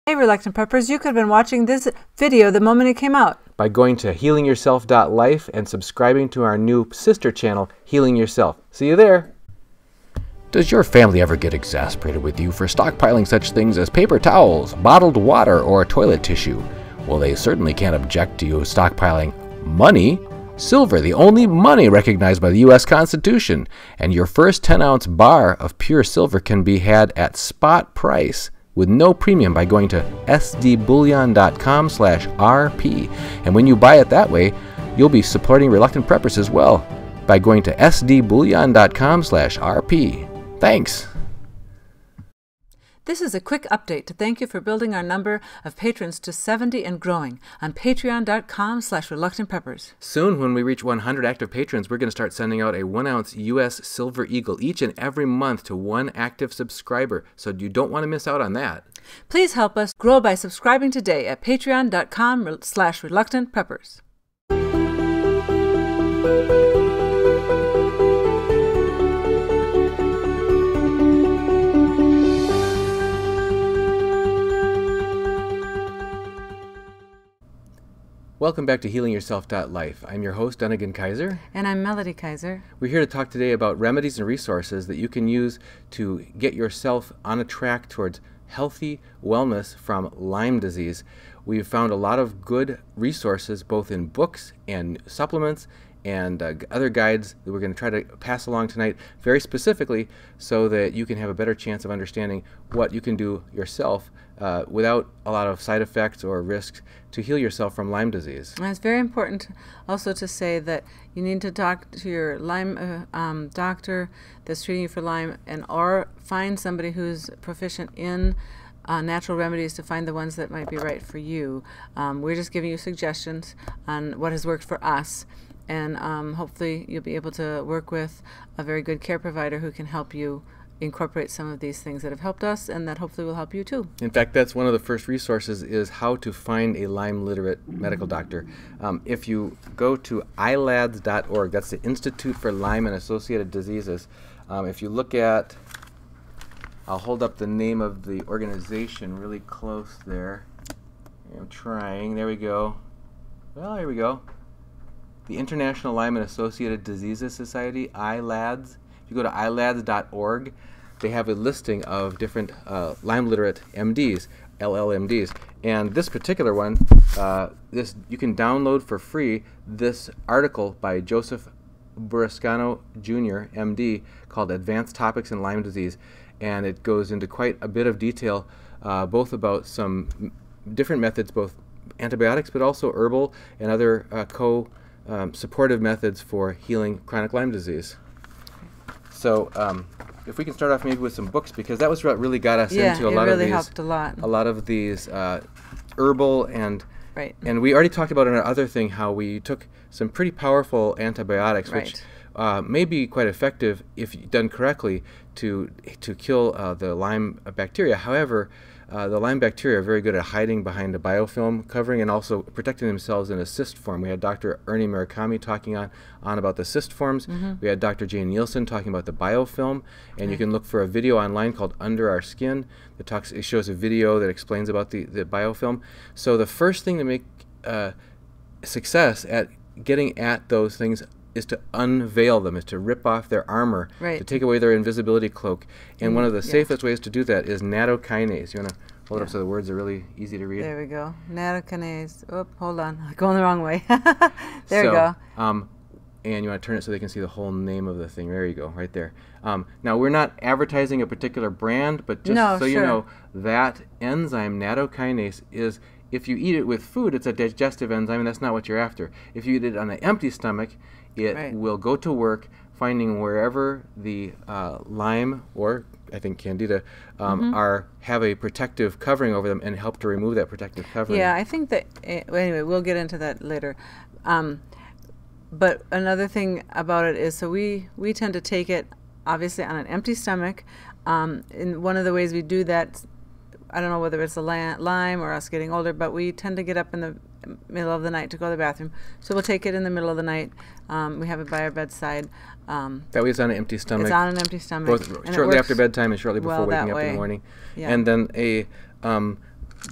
Hey Reluctant Preppers, you could have been watching this video the moment it came out by going to healingyourself.life and subscribing to our new sister channel, Healing Yourself. See you there. Does your family ever get exasperated with you for stockpiling such things as paper towels, bottled water, or toilet tissue? Well, they certainly can't object to you stockpiling money. Silver, the only money recognized by the U.S. Constitution. And your first 10-ounce bar of pure silver can be had at spot price with no premium by going to sdbullion.com/RP. And when you buy it that way, you'll be supporting Reluctant Preppers as well by going to sdbullion.com/RP. Thanks. This is a quick update to thank you for building our number of patrons to 70 and growing on patreon.com/reluctantpreppers. Soon, when we reach 100 active patrons, we're going to start sending out a 1-ounce U.S. Silver Eagle each and every month to one active subscriber, so you don't want to miss out on that. Please help us grow by subscribing today at patreon.com/reluctantpreppers. Welcome back to healingyourself.life. I'm your host, Dunagun Kaiser. And I'm Melody Kaiser. We're here to talk today about remedies and resources that you can use to get yourself on a track towards healthy wellness from Lyme disease. We've found a lot of good resources both in books and supplements and other guides that we're going to try to pass along tonight very specifically so that you can have a better chance of understanding what you can do yourself without a lot of side effects or risks to heal yourself from Lyme disease. And it's very important also to say that you need to talk to your Lyme doctor that's treating you for Lyme, and or find somebody who's proficient in natural remedies to find the ones that might be right for you. We're just giving you suggestions on what has worked for us, and hopefully you'll be able to work with a very good care provider who can help you incorporate some of these things that have helped us and that hopefully will help you too. In fact, that's one of the first resources is how to find a Lyme-Literate medical doctor. If you go to ilads.org, that's the Institute for Lyme and Associated Diseases. If you look at, I'll hold up the name of the organization really close there. I'm trying, there we go. Well, here we go. The International Lyme and Associated Diseases Society, ILADS. If you go to ilads.org, they have a listing of different Lyme-Literate MDs, LLMDs. And this particular one, you can download for free this article by Joseph Burrascano Jr., MD, called Advanced Topics in Lyme Disease. And it goes into quite a bit of detail, both about some different methods, both antibiotics, but also herbal and other supportive methods for healing chronic Lyme disease. So if we can start off maybe with some books, because that was what really got us into a lot of these. Helped a lot. A lot of these herbal and right. And we already talked about in our other thing how we took some pretty powerful antibiotics, right. which may be quite effective if done correctly to kill the Lyme bacteria. However, the Lyme bacteria are very good at hiding behind a biofilm covering and also protecting themselves in a cyst form. We had Dr. Ernie Murakami talking on about the cyst forms. We had Dr. Jane Nielsen talking about the biofilm, and you can look for a video online called Under Our Skin that it shows a video that explains about the biofilm. So the first thing to make success at getting at those things is to unveil them, is to rip off their armor, right. to take away their invisibility cloak. And one of the safest ways to do that is Nattokinase. You want to hold it up so the words are really easy to read? There we go. Nattokinase. Oh, hold on. I'm going the wrong way. There we go. And you want to turn it so they can see the whole name of the thing. There you go, right there. Now, we're not advertising a particular brand, but just you know, that enzyme, Nattokinase, is, if you eat it with food, it's a digestive enzyme, and that's not what you're after. If you eat it on an empty stomach, it will go to work finding wherever the Lyme, or I think Candida, have a protective covering over them and help to remove that protective covering. Yeah, I think that, anyway, we'll get into that later. But another thing about it is, so we tend to take it, obviously, on an empty stomach. And one of the ways we do that, I don't know whether it's a Lyme or us getting older, but we tend to get up in the middle of the night to go to the bathroom. So we'll take it in the middle of the night. We have it by our bedside. That way it's on an empty stomach. It's on an empty stomach. Both shortly after bedtime and shortly before waking up in the morning. Yeah. And then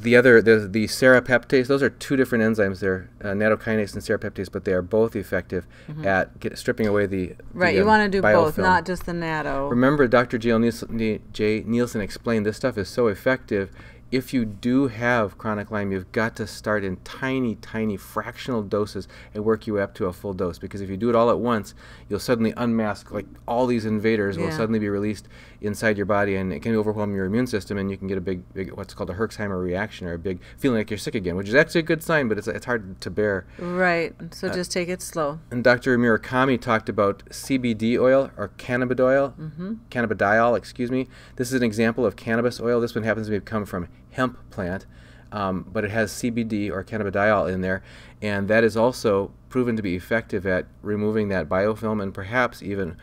the other, the serapeptase, those are two different enzymes there, nattokinase and serapeptase, but they are both effective at stripping away the Right, you want to do both, biofilm. not just the natto. Remember, Dr. J. Nielsen explained this stuff is so effective. If you do have chronic Lyme, you've got to start in tiny, tiny fractional doses and work you up to a full dose. Because if you do it all at once, you'll suddenly unmask, like all these invaders will suddenly be released inside your body, and it can overwhelm your immune system, and you can get a big what's called a Herxheimer reaction, or a big feeling like you're sick again, which is actually a good sign, but it's hard to bear. Right. So just take it slow. And Dr. Murakami talked about CBD oil, or cannabidiol, excuse me. This is an example of cannabis oil. This one happens to come from hemp plant, but it has CBD or cannabidiol in there, and that is also proven to be effective at removing that biofilm and perhaps even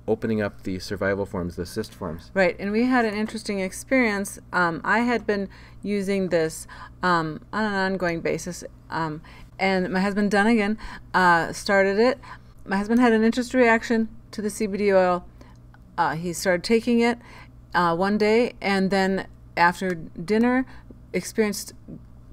opening up the survival forms, the cyst forms. Right, and we had an interesting experience. I had been using this on an ongoing basis, and my husband Dunagun started it. My husband had an interesting reaction to the CBD oil. He started taking it one day, and then after dinner experienced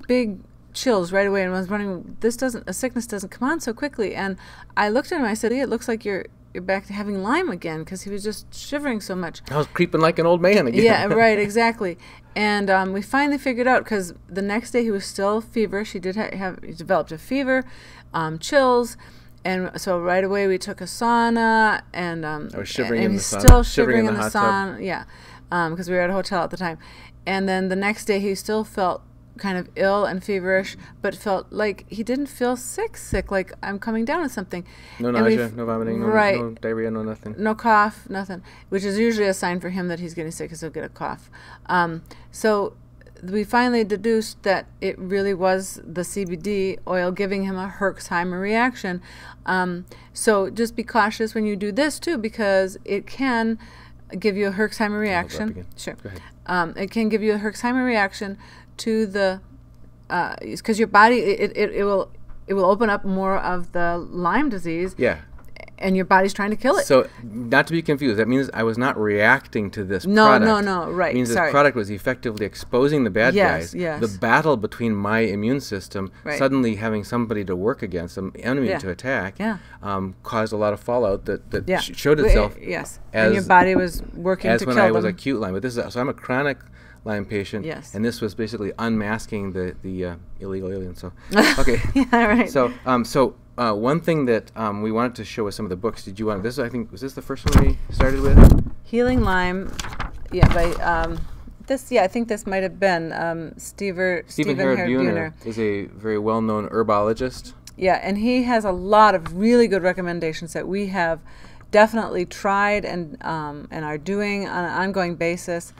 big chills right away, and was wondering, a sickness doesn't come on so quickly. And I looked at him, I said, it looks like you're back to having Lyme again, because he was just shivering so much. I was creeping like an old man again. Yeah, right, exactly. And we finally figured out, because the next day he was still feverish. He did he developed a fever, chills. And so right away we took a sauna, and I was shivering in the sauna. Still shivering in the hot sauna. tub. Yeah, because we were at a hotel at the time. And then the next day he still felt kind of ill and feverish, but felt like he didn't feel sick, like I'm coming down with something. No nausea, no vomiting, no diarrhea, no nothing. No cough, nothing, which is usually a sign for him that he's getting sick, because he'll get a cough. So we finally deduced that it really was the CBD oil giving him a Herxheimer reaction. So just be cautious when you do this too, because it can give you a Herxheimer reaction. Sure. Go ahead. It can give you a Herxheimer reaction to the, because your body, it will open up more of the Lyme disease. Yeah. And your body's trying to kill it. So, not to be confused, that means I was not reacting to this product. No, right. It means this product was effectively exposing the bad guys. Yes. The battle between my immune system, suddenly having somebody to work against, some enemy to attack, caused a lot of fallout that showed itself. Yes. And your body was working to kill them. As when I was acute Lyme. But this is, so I'm a chronic Lyme patient. Yes. And this was basically unmasking the illegal alien. So, okay. Yeah, right. So, one thing that we wanted to show was some of the books. Did you want this? I think, was this the first one we started with? Healing Lyme. Yeah, by this. Yeah, I think this might have been Stephen Buhner is a very well-known herbologist. Yeah, and he has a lot of really good recommendations that we have definitely tried and are doing on an ongoing basis.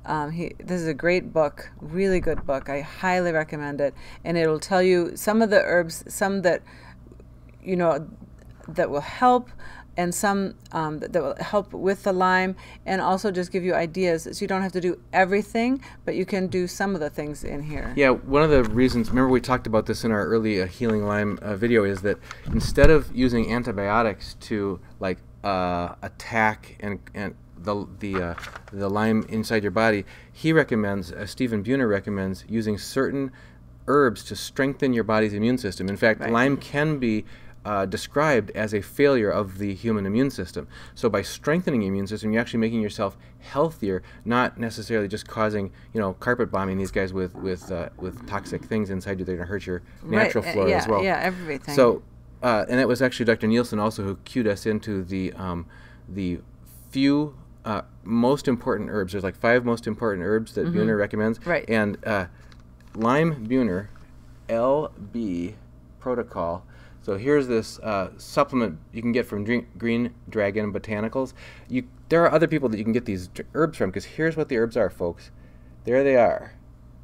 This is a great book, really good book. I highly recommend it, and it'll tell you some of the herbs, some that that will help, and some that will help with the Lyme, and also just give you ideas, so you don't have to do everything, but you can do some of the things in here. Yeah, one of the reasons, remember we talked about this in our early Healing Lyme video, is that instead of using antibiotics to attack and the Lyme inside your body, he recommends, Stephen Buhner recommends, using certain herbs to strengthen your body's immune system. In fact, Lyme can be described as a failure of the human immune system. So by strengthening the immune system, you're actually making yourself healthier, not necessarily just causing, carpet bombing these guys with toxic things inside you that are going to hurt your natural flora as well. Yeah, everything. So, and it was actually Dr. Nielsen also who cued us into the few most important herbs. There's like 5 most important herbs that Buhner recommends. Right. And Lyme-Buhner LB Protocol. So here's this supplement you can get from Green Dragon Botanicals. There are other people that you can get these herbs from, because here's what the herbs are, folks. There they are.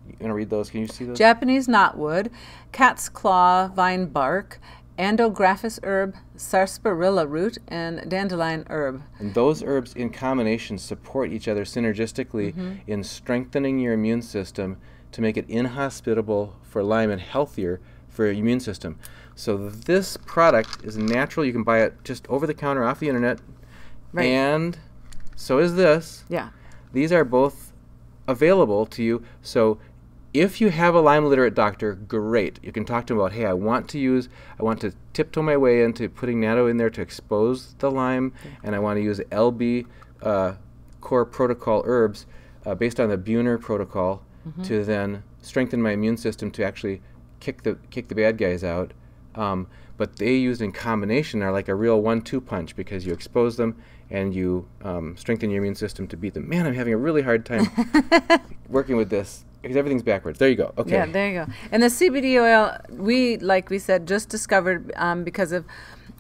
You want to read those? Can you see those? Japanese knotwood, cat's claw vine bark, Andographis herb, sarsaparilla root, and dandelion herb. And those herbs in combination support each other synergistically in strengthening your immune system to make it inhospitable for Lyme and healthier for your immune system. So this product is natural. You can buy it just over the counter off the internet. Right. And so is this. Yeah. These are both available to you. So If you have a Lyme-literate doctor, great. You can talk to them about, hey, I want to tiptoe my way into putting natto in there to expose the Lyme, and I want to use LB core protocol herbs based on the Buhner protocol to then strengthen my immune system to actually kick the bad guys out. But they used in combination are like a real 1-2 punch, because you expose them and you strengthen your immune system to beat them. Man, I'm having a really hard time working with this because everything's backwards. There you go. Okay. Yeah, there you go. And the CBD oil, like we said, just discovered because of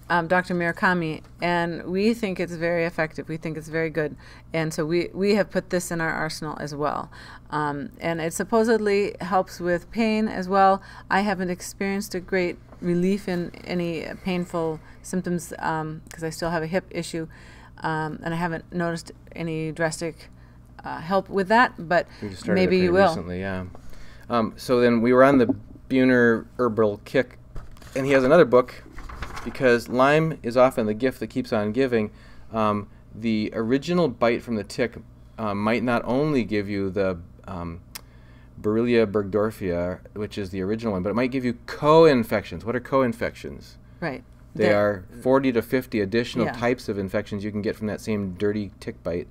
Dr. Murakami, and we think it's very effective. We think it's very good, and so we have put this in our arsenal as well. And it supposedly helps with pain as well. I haven't experienced a great relief in any painful symptoms because I still have a hip issue, and I haven't noticed any drastic help with that, but maybe you will. Recently, yeah. So then we were on the Buhner herbal kick, and he has another book, because Lyme is often the gift that keeps on giving. The original bite from the tick might not only give you the Borrelia burgdorferi, which is the original one, but it might give you co-infections. What are co-infections? Right. They are 40 to 50 additional types of infections you can get from that same dirty tick bite,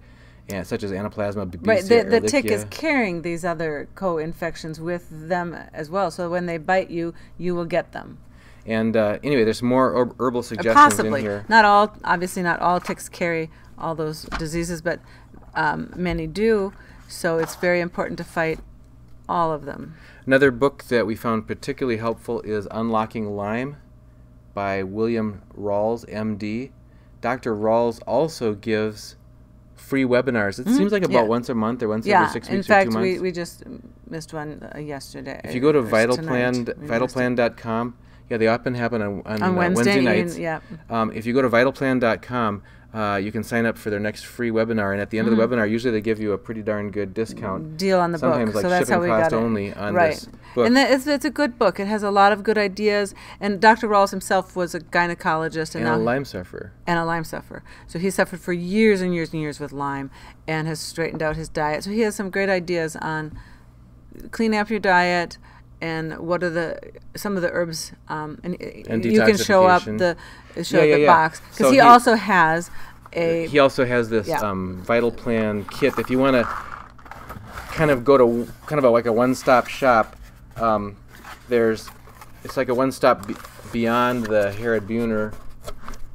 and such as Anaplasma babesia. Right. The tick is carrying these other co-infections with them as well. So when they bite you, you will get them. And anyway, there's more herbal suggestions Possibly. in here. Not all, obviously not all ticks carry all those diseases, but many do. So it's very important to fight all of them. Another book that we found particularly helpful is Unlocking Lyme by William Rawls, MD. Dr. Rawls also gives free webinars. It seems like about once a month or once every 6 weeks or 2 months. In fact, we just missed one yesterday. If you go to vitalplan.com, yeah, they often happen on Wednesday nights. If you go to vitalplan.com, you can sign up for their next free webinar, and at the end of the webinar, usually they give you a pretty darn good discount. Deal on the Sometimes book. Like so that's how we got it. only on this book. And it's a good book. It has a lot of good ideas. And Dr. Rawls himself was a gynecologist. And a Lyme sufferer. And a Lyme sufferer. So he suffered for years and years and years with Lyme and has straightened out his diet. So he has some great ideas on cleaning up your diet, and what are some of the herbs, and you can show up the box, because so he also has he also has this Vital Plan kit. If you want to kind of go to like a one-stop shop, it's like a one-stop beyond the Herod Buhner.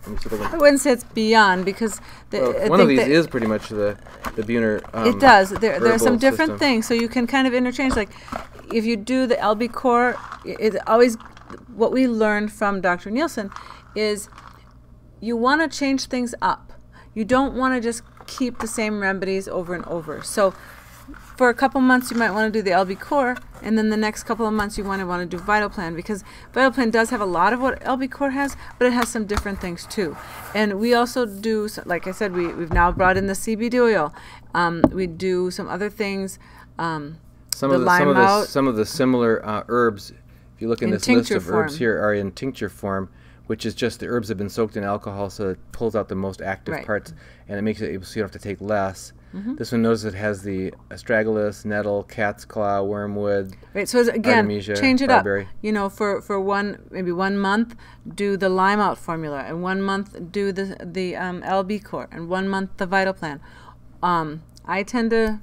I wouldn't say it's beyond, because one of these is pretty much the Buhner. It does. There are some different things, so you can kind of interchange. Like if you do the LB core, it's always what we learned from Dr. Nielsen is you want to change things up. You don't want to just keep the same remedies over and over. So for a couple months you might want to do the LB core, and then the next couple of months you want to do Vital Plan, because Vital Plan does have a lot of what LB core has, but it has some different things too. And we also do, like I said, we've now brought in the CBD oil. We do some other things. Some of the similar herbs, if you look in this list of herbs here, are in tincture form, which is just the herbs have been soaked in alcohol, so it pulls out the most active parts, and it makes it able so you don't have to take less. This one knows it has the astragalus, nettle, cat's claw, wormwood. Right. So again, Artemisia, change it barberry. up. You know, for maybe 1 month, do the Lyme Out formula, and 1 month do the LB core, and 1 month the Vital Plan. I tend to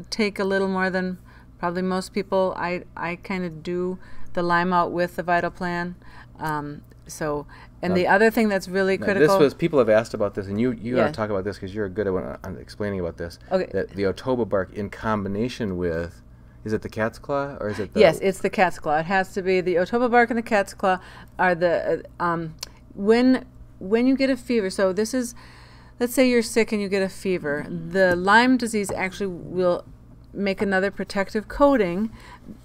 take a little more than probably most people. I kind of do the Lyme Out with the Vital Plan. The other thing that's really critical. People have asked about this, and you got to talk about this because you're good at explaining about this. Okay. That the Otoba bark in combination with, is it the cat's claw or is it the? Yes, it's the cat's claw. It has to be the Otoba bark and the cat's claw are the when you get a fever. So this is, let's say you're sick and you get a fever. The Lyme disease actually will make another protective coating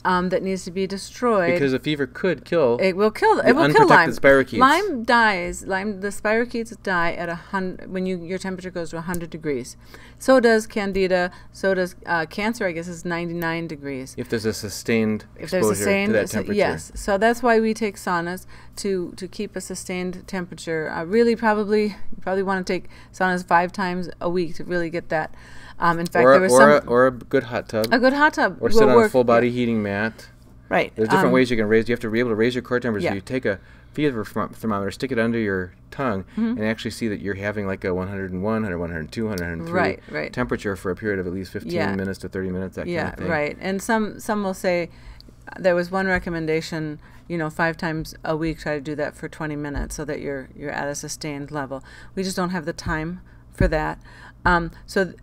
that needs to be destroyed. Because a fever could kill. It will kill. It will kill Lyme. Spirochetes. Lyme dies. The spirochetes die at 100 when your temperature goes to 100 degrees. So does Candida. So does cancer. I guess is 99 degrees. If there's a sustained exposure to that temperature. Yes. So that's why we take saunas to keep a sustained temperature. You probably want to take saunas 5 times a week to really get that. In fact, there was or a good hot tub. A good hot tub. Or sit on a full body heating mat. Right. There's different ways you can raise. You have to be able to raise your core temperature. Yeah. So you take a fever thermometer, stick it under your tongue, and actually see that you're having like a 101, 102, 103 temperature for a period of at least 15 minutes to 30 minutes, that kind of thing. Yeah, right. And some will say, there was one recommendation, 5 times a week, try to do that for 20 minutes so that you're at a sustained level. We just don't have the time for that. So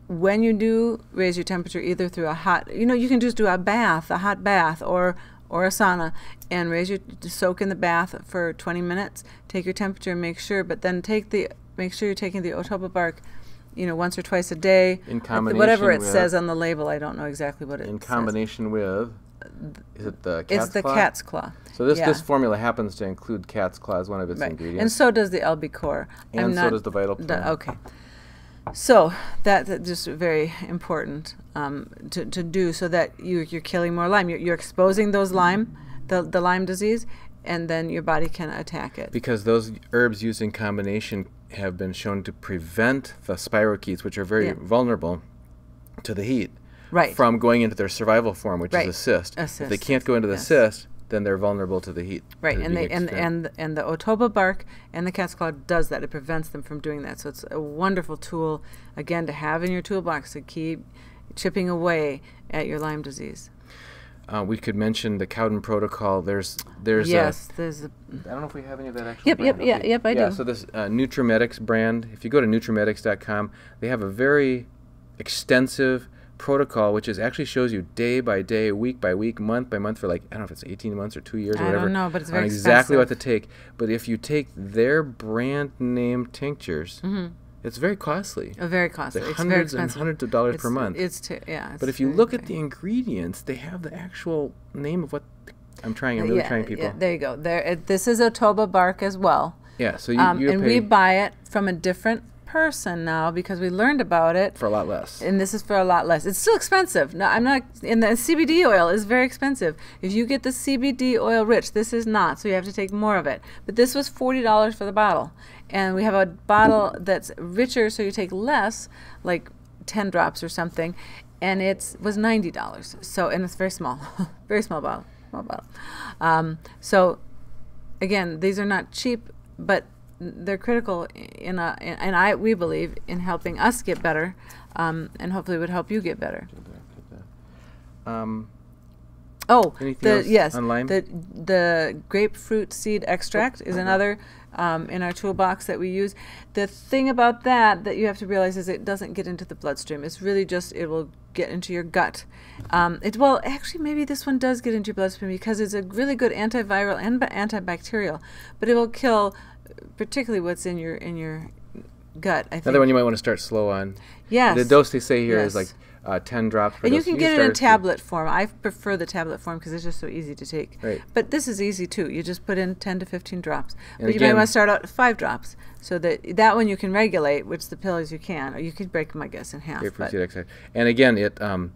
when you do raise your temperature, either through a hot, you can just do a hot bath, or a sauna, and soak in the bath for 20 minutes, take your temperature and make sure, but then make sure you're taking the Otoba bark, once or twice a day. In combination whatever it with, says on the label, I don't know exactly what it says. In combination with, is it the cat's claw? It's the cat's claw. So this formula happens to include cat's claw as one of its ingredients. And so does the albicore. And so does the vital plant. Okay. So that's just very important to do, so that you're killing more Lyme. You're exposing those Lyme, the Lyme disease, and then your body can attack it. Because those herbs used in combination have been shown to prevent the spirochetes, which are very vulnerable to the heat, from going into their survival form, which is a cyst. If they can't go into the cyst, then they're vulnerable to the heat. Right, and the Otoba bark and the cat's claw does that. It prevents them from doing that. So it's a wonderful tool, again, to have in your toolbox to keep chipping away at your Lyme disease. We could mention the Cowden Protocol. There's there's I don't know if we have any of that actually. Yep, I do. So this Nutrimedics brand, if you go to nutrimedics.com, they have a very extensive protocol, which actually shows you day by day, week by week, month by month for I don't know if it's 18 months or 2 years or whatever. I don't know, but it's very exactly expensive. what to take. But if you take their brand name tinctures, it's very costly. Very costly. It's very hundreds expensive. and hundreds of dollars per month. But if you look at the ingredients, they have the actual name of what I'm trying. I'm really trying, people. Yeah, there you go. This is Otoba bark as well. Yeah, so you and we buy it from a different person now because we learned about it for a lot less. And this is for a lot less. It's still expensive. No, I'm not. And the CBD oil is very expensive. If you get the CBD oil rich, this is not. So you have to take more of it. But this was $40 for the bottle, and we have a bottle that's richer, so you take less, like 10 drops or something, and it was $90. So, and it's very small, very small bottle. So again, these are not cheap, but they're critical we believe in helping us get better, and hopefully would help you get better. The grapefruit seed extract is another in our toolbox that we use. The thing about that you have to realize is it doesn't get into the bloodstream. It's really just, it will get into your gut. Actually, maybe this one does get into your bloodstream because it's a really good antiviral and antibacterial, but it will kill particularly what's in your gut, I think. Another one you might want to start slow on. Yes. The dose they say here is 10 drops per dose. And you can get it in tablet form. I prefer the tablet form because it's just so easy to take. Right. But this is easy too. You just put in 10 to 15 drops. And but you might want to start out at 5 drops so that one you can regulate, which the pills you can, or you could break them, I guess, in half. Grapefruit seed extract. And again, the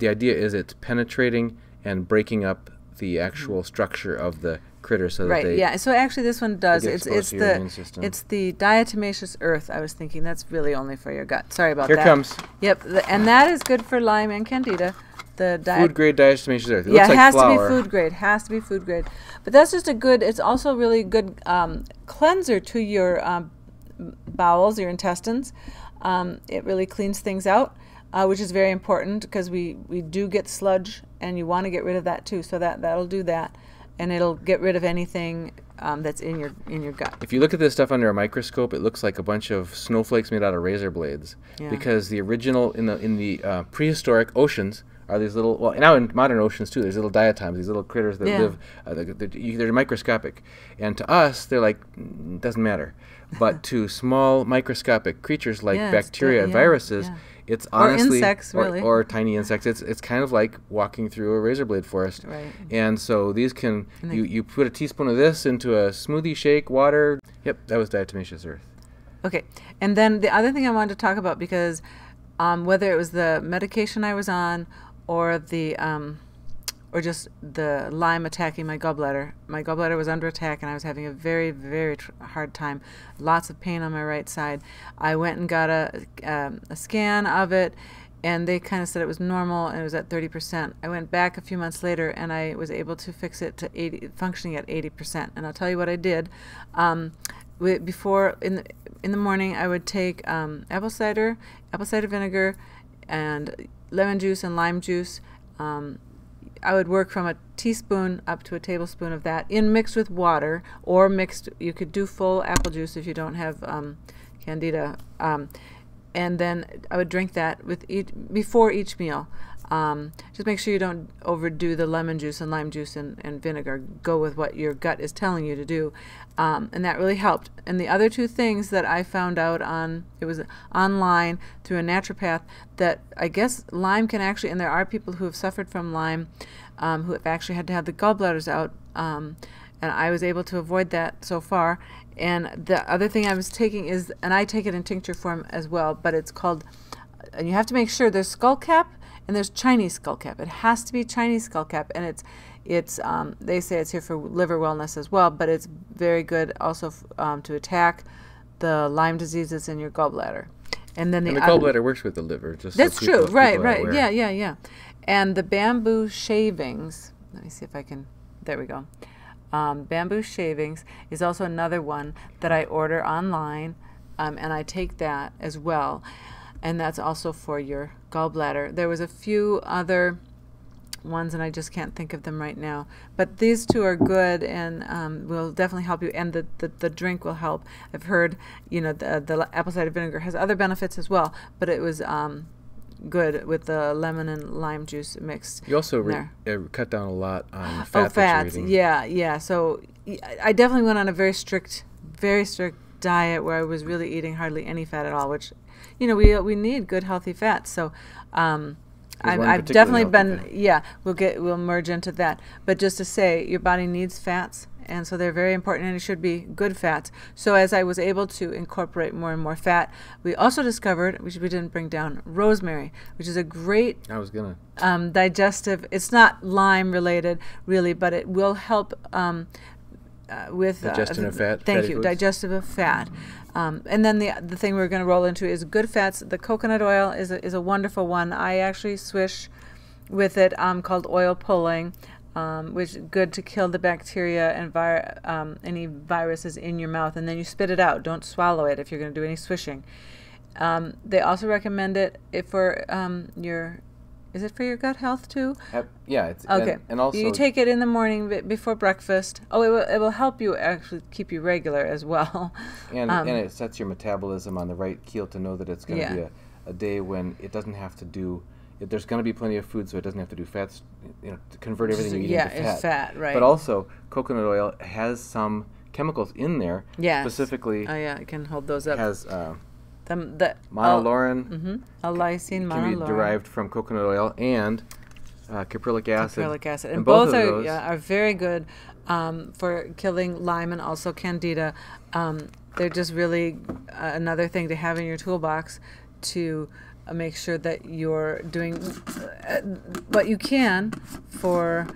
idea is it's penetrating and breaking up the actual structure of the critter, so that So actually, this one does. It's the Diatomaceous Earth. I was thinking that's really only for your gut. Sorry about that. Here comes. Yep, and that is good for Lyme and Candida. Food grade Diatomaceous Earth. It looks like has flour. to be food grade. Has to be food grade. But that's just it's also really good cleanser to your bowels, your intestines. It really cleans things out, which is very important because we do get sludge, and you want to get rid of that too. So that'll do that. And it'll get rid of anything that's in your gut. If you look at this stuff under a microscope, it looks like a bunch of snowflakes made out of razor blades. Yeah. Because the original in the prehistoric oceans are these little. Well, now in modern oceans too, there's little diatoms, these little critters that live. They're microscopic, and to us, they're like doesn't matter. But to small microscopic creatures like bacteria and viruses. Yeah. It's honestly, or insects, really, or tiny insects. It's kind of like walking through a razor blade forest. Right. And so these can you put a teaspoon of this into a smoothie shake, water. Yep, that was Diatomaceous Earth. Okay, and then the other thing I wanted to talk about, because whether it was the medication I was on or the or just the Lyme attacking my gallbladder. My gallbladder was under attack, and I was having a very, very hard time. Lots of pain on my right side. I went and got a scan of it, and they kind of said it was normal, and it was at 30%. I went back a few months later, and I was able to fix it to functioning at 80%. And I'll tell you what I did. Before, in the morning, I would take apple cider vinegar, and lemon juice and lime juice. I would work from a teaspoon up to a tablespoon of that mixed with water, or mixed. You could do full apple juice if you don't have candida. And then I would drink that before each meal. Just make sure you don't overdo the lemon juice and lime juice and vinegar. Go with what your gut is telling you to do. And that really helped. And the other two things that I found out it was online through a naturopath, that I guess Lyme can actually, and there are people who have suffered from Lyme who have actually had to have the gallbladders out. And I was able to avoid that so far. And the other thing I was taking is, and I take it in tincture form as well, but it's called, and you have to make sure there's Skullcap and there's Chinese Skullcap. It has to be Chinese Skullcap, and it's they say it's here for liver wellness as well, but it's very good also to attack the Lyme diseases in your gallbladder. And then the gallbladder works with the liver. That's true. Right. Yeah. And the bamboo shavings. Let me see if I can. There we go. Bamboo shavings is also another one that I order online, and I take that as well, and that's also for your gallbladder. There was a few other ones, and I just can't think of them right now, but these two are good, and will definitely help you, and the drink will help. I've heard, the apple cider vinegar has other benefits as well, but it was good with the lemon and lime juice mixed. You also cut down a lot on fat. Oh, fats. Yeah. So I definitely went on a very strict diet where I was really eating hardly any fat at all, which, we need good healthy fats. So I've definitely been, we'll merge into that. But just to say, your body needs fats, and so they're very important, and it should be good fats. So as I was able to incorporate more and more fat, we also discovered, which we didn't bring down, rosemary, which is a great digestive. It's not Lyme related really, but it will help with digestion of fat. Thank you, digestive of fat. And then the thing we're going to roll into is good fats. The coconut oil is a wonderful one. I actually swish with it, called oil pulling, which is good to kill the bacteria and any viruses in your mouth, and then you spit it out. Don't swallow it if you're going to do any swishing. They also recommend it for is it for your gut health too? Yeah. It's, okay. And also you take it in the morning before breakfast. Oh, it will help you actually keep you regular as well. And it sets your metabolism on the right keel to know that it's going to be a day when it doesn't have to do. There's going to be plenty of food, so it doesn't have to do fats. To convert everything you eat into fat. Yeah, it's fat, right? But also, coconut oil has some chemicals in there. Yes. Specifically. Oh yeah, I can hold those up. Has monolaurin. Lysine, monolaurin. Can be derived from coconut oil and caprylic acid. Caprylic acid, and both are very good for killing Lyme and also Candida. They're just really another thing to have in your toolbox to make sure that you're doing what you can for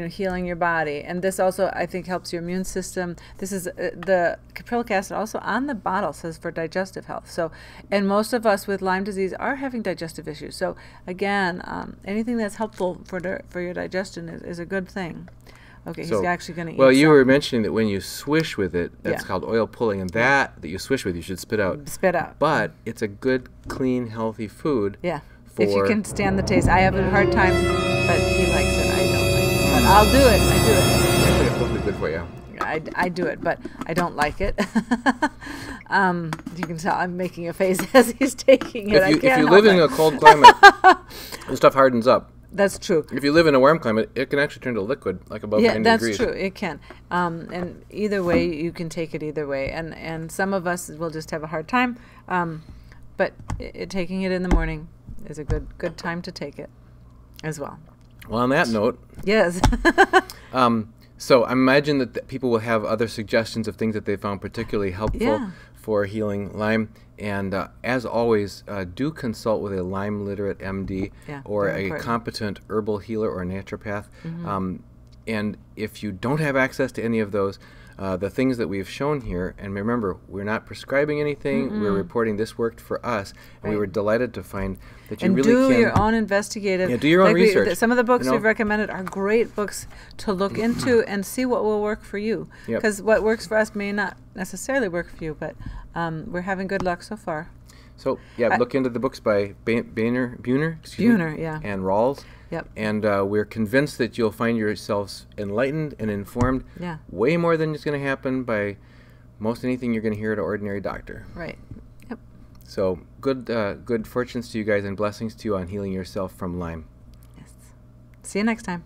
healing your body. And this also, I think, helps your immune system. This is the caprylic acid also on the bottle says for digestive health. So, and most of us with Lyme disease are having digestive issues. So again, anything that's helpful for your digestion is a good thing. Okay, he's actually going to eat. Well, you were mentioning that when you swish with it, that's called oil pulling, and that you swish with, you should spit out. Spit out. But it's a good, clean, healthy food. Yeah. If you can stand the taste. I have a hard time, but he likes it. I don't like it. But I'll do it. I do it. It's supposed to be good for you. I do it, but I don't like it. You can tell I'm making a face as he's taking it. If you live in a cold climate, the stuff hardens up. That's true. If you live in a warm climate, it can actually turn to liquid, like above 90 degrees. Yeah, that's true. It can. And either way, you can take it either way. And some of us will just have a hard time. But taking it in the morning is a good time to take it as well. Well, on that note. Yes. So I imagine that people will have other suggestions of things that they found particularly helpful for healing Lyme. And as always, do consult with a Lyme-Literate MD or a competent herbal healer or naturopath. And if you don't have access to any of those, the things that we've shown here, and remember, we're not prescribing anything, we're reporting this worked for us, and we were delighted to find that you really can... do your own investigative... Yeah, do your own research. Some of the books we've recommended are great books to look into and see what will work for you. Because what works for us may not necessarily work for you, but we're having good luck so far. So, look into the books by Buhner and Rawls. And we're convinced that you'll find yourselves enlightened and informed way more than is going to happen by most anything you're going to hear at an ordinary doctor. Right. Yep. So good fortunes to you guys and blessings to you on healing yourself from Lyme. Yes. See you next time.